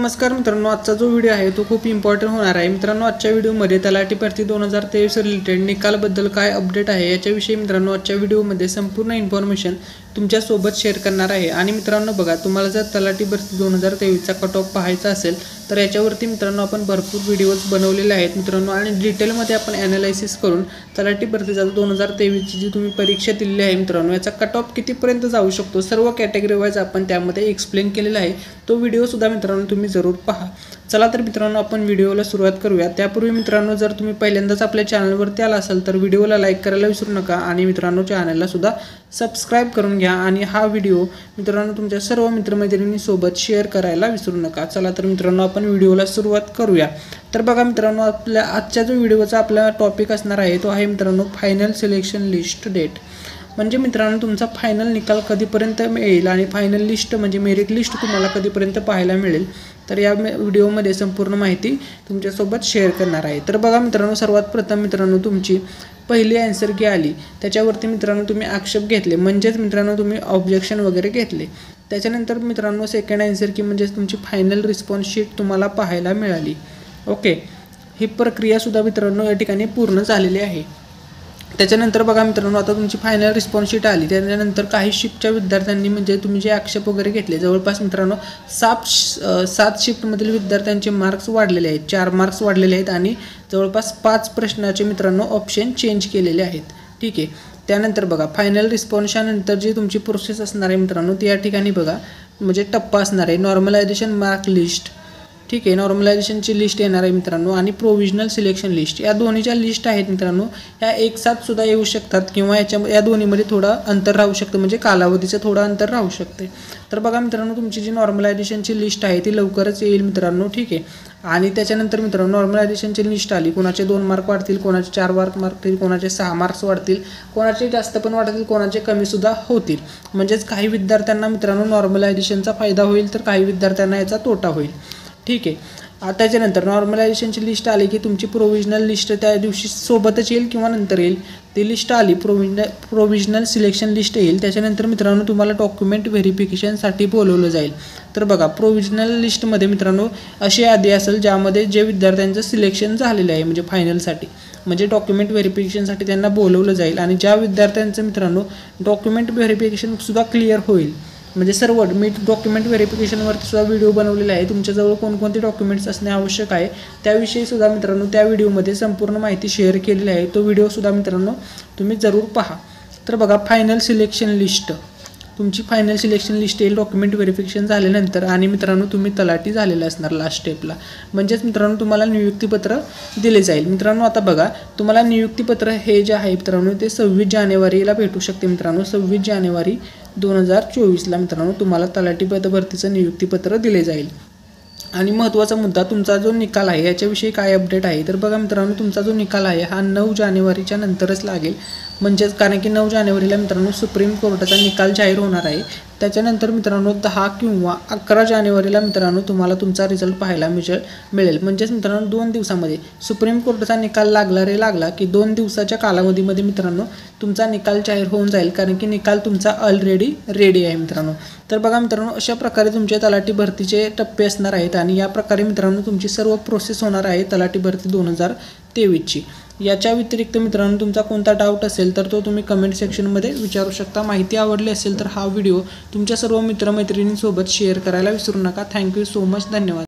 नमस्कार मित्रांनो, आजचा जो व्हिडिओ आहे तो खूप इम्पॉर्टंट होणार आहे। मित्रांनो, आजच्या व्हिडिओमध्ये तलाठी भरती 2023 रिलेटेड निकालबद्दल काय अपडेट आहे याच्याविषयी मित्रांनो आजच्या व्हिडिओमध्ये संपूर्ण इन्फॉर्मेशन तुमच्या सोबत शेअर करणार आहे। आणि मित्रांनो बघा, तुम्हाला जर तलाठी भरती 2023 चा कट ऑफ पाहायचा असेल तर याच्यावरती मित्रांनो आपण भरपूर व्हिडिओज बनवलेले आहेत मित्रांनो, आणि डिटेलमध्ये आपण ॲनालिसिस करून तलाठी भरतीचा 2023 ची जी तुम्ही परीक्षा दिलेली आहे मित्रांनो याचा कट ऑफ कितीपर्यंत जाऊ शकतो सर्व कॅटेगरी वाईज आपण त्यामध्ये एक्सप्लेन केलेला आहे। तो व्हिडिओ सुद्धा मित्रांनो तुम्ही जरूर पहा। चला तर मित्रांनो आपण व्हिडिओला सुरुवात करूया। त्यापूर्वी मित्रांनो, जर तुम्ही पहिल्यांदाच आपल्या चॅनलवरती आला असाल तर व्हिडिओला लाईक करायला विसरू नका आणि मित्रांनो चॅनलला सुद्धा सबस्क्राइब करून घ्या आणि हा व्हिडिओ मित्रांनो तुमच्या सर्व मित्रमैत्रिणींसोबत शेअर करायला विसरू नका। चला तर मित्रांनो आपण व्हिडिओला सुरुवात करूया। तर बघा मित्रांनो, आपल्या आजच्या जो व्हिडिओचा आपला टॉपिक असणार आहे तो आहे मित्रांनो फायनल सिलेक्शन लिस्ट डेट। म्हणजे मित्रांनो तुमचा फायनल निकाल कधीपर्यंत मिळेल आणि फायनल लिस्ट म्हणजे मेरिट लिस्ट तुम्हाला कधीपर्यंत पाहायला मिळेल, तर या व्हिडिओमध्ये संपूर्ण माहिती तुमच्यासोबत शेअर करणार आहे। तर बघा मित्रांनो, सर्वात प्रथम मित्रांनो तुमची पहिली आन्सर की आली त्याच्यावरती मित्रांनो तुम्ही आक्षेप घेतले, म्हणजेच मित्रांनो तुम्ही ऑब्जेक्शन वगैरे घेतले। त्याच्यानंतर मित्रांनो सेकंड आन्सर की म्हणजे तुमची फायनल रिस्पॉन्स शीट तुम्हाला पाहायला मिळाली। ओके, ही प्रक्रिया सुद्धा मित्रांनो या ठिकाणी पूर्ण झालेली आहे। त्याच्यानंतर बघा मित्रांनो, आता तुमची फायनल रिस्पॉन्स शीट आली। त्याच्यानंतर काही शिफ्टच्या विद्यार्थ्यांनी म्हणजे तुम्ही जे आक्षेप वगैरे घेतले, जवळपास मित्रांनो 7 शिफ्टमधील विद्यार्थ्यांचे मार्क्स वाढलेले आहेत, 4 मार्क्स वाढलेले आहेत आणि जवळपास 5 प्रश्नाचे मित्रांनो ऑप्शन चेंज केलेले आहेत। ठीक आहे, त्यानंतर बघा फायनल रिस्पॉन्सच्या नंतर जी तुमची प्रोसेस असणार आहे मित्रांनो ती या ठिकाणी बघा म्हणजे टप्पा असणार आहे नॉर्मलायझेशन मार्क लिस्ट। ठीक आहे, नॉर्मलायझेशनची लिस्ट येणार आहे मित्रांनो आणि प्रोव्हिजनल सिलेक्शन लिस्ट, या दोन्हीच्या लिस्ट आहेत मित्रांनो। या एक साथ सुद्धा येऊ शकतात किंवा या दोन्हीमध्ये थोडं अंतर राहू शकतं, म्हणजे कालावधीचं थोडं अंतर राहू शकते। तर बघा मित्रांनो, तुमची जी नॉर्मलायझेशनची लिस्ट आहे ती लवकरच येईल मित्रांनो। ठीक आहे, आणि त्याच्यानंतर मित्रांनो नॉर्मलायझेशनची लिस्ट आली, कोणाचे 2 मार्क वाढतील, कोणाचे 4 मार्क वाढतील, कोणाचे 6 मार्क्स वाढतील, कोणाचे जास्त पण वाढतील, कोणाचे कमी सुद्धा होतील। म्हणजेच काही विद्यार्थ्यांना मित्रांनो नॉर्मलायझेशनचा फायदा होईल तर काही विद्यार्थ्यांना याचा तोटा होईल। ठीक आहे, त्याच्यानंतर नॉर्मलायझेशनची लिस्ट आली की तुमची प्रोव्हिजनल लिस्ट त्या दिवशी सोबतच येईल किंवा नंतर येईल, ती लिस्ट आली प्रोव्हिजनल सिलेक्शन लिस्ट येईल। त्याच्यानंतर मित्रांनो तुम्हाला डॉक्युमेंट व्हेरिफिकेशनसाठी बोलवलं जाईल। तर बघा प्रोव्हिजनल लिस्टमध्ये मित्रांनो अशी यादी असेल ज्यामध्ये जे विद्यार्थ्यांचं सिलेक्शन झालेलं आहे म्हणजे फायनलसाठी, म्हणजे डॉक्युमेंट व्हेरिफिकेशनसाठी त्यांना बोलवलं जाईल। आणि ज्या विद्यार्थ्यांचं मित्रांनो डॉक्युमेंट व्हेरिफिकेशन सुद्धा क्लिअर होईल, म्हणजे सर्व मी डॉक्युमेंट व्हेरिफिकेशनवरती सुद्धा व्हिडिओ बनवलेला आहे, तुमच्याजवळ कोणकोणते डॉक्युमेंट्स असणे आवश्यक आहे त्याविषयी सुद्धा मित्रांनो त्या व्हिडिओमध्ये संपूर्ण माहिती शेअर केलेली आहे। तो व्हिडिओ सुद्धा मित्रांनो तुम्ही जरूर पहा। तर बघा फायनल सिलेक्शन लिस्ट, तुमची फायनल सिलेक्शन लिस्ट येईल डॉक्युमेंट व्हेरिफिकेशन झाल्यानंतर आणि मित्रांनो तुम्ही तलाठी झालेलं असणार लास्ट स्टेपला, म्हणजेच मित्रांनो तुम्हाला नियुक्तीपत्र दिले जाईल। मित्रांनो आता बघा, तुम्हाला नियुक्तीपत्र हे जे आहे मित्रांनो ते 26 जानेवारीला भेटू शकते मित्रांनो। 26 जानेवारी 2024ला मित्रांनो तुम्हाला तलाठी भरतीचं नियुक्तीपत्र दिले जाईल। आणि महत्त्वाचा मुद्दा तुमचा जो निकाल आहे याच्याविषयी काय अपडेट आहे, तर बघा मित्रांनो तुमचा जो निकाल आहे हा 9 जानेवारीच्या नंतरच लागेल, म्हणजेच कारण की 9 जानेवारीला मित्रांनो सुप्रीम कोर्टाचा निकाल जाहीर होणार आहे। त्याच्यानंतर मित्रांनो 10 किंवा 11 जानेवारीला मित्रांनो तुम्हाला तुमचा रिझल्ट पाहायला मिळेल। म्हणजेच मित्रांनो 2 दिवसामध्ये सुप्रीम कोर्टाचा निकाल लागला की 2 दिवसाच्या कालावधीमध्ये मित्रांनो तुमचा निकाल जाहीर होऊन जाईल, कारण की निकाल तुमचा ऑलरेडी रेडी आहे मित्रांनो। तर बघा मित्रांनो अशा प्रकारे तुमचे तलाठी भरतीचे टप्पे असणार आहेत आणि या प्रकारे मित्रांनो तुमची सर्व प्रोसेस होणार आहे तलाठी भरती 2023ची। याच्या व्यतिरिक्त मित्रांनो तुमचा कोणता डाऊट असेल तर तो तुम्ही कमेंट सेक्शनमध्ये विचारू शकता। माहिती आवडली असेल तर हा व्हिडिओ तुमच्या सर्व मित्रमैत्रिणींसोबत शेअर करायला विसरू नका। थँक्यू सो मच, धन्यवाद।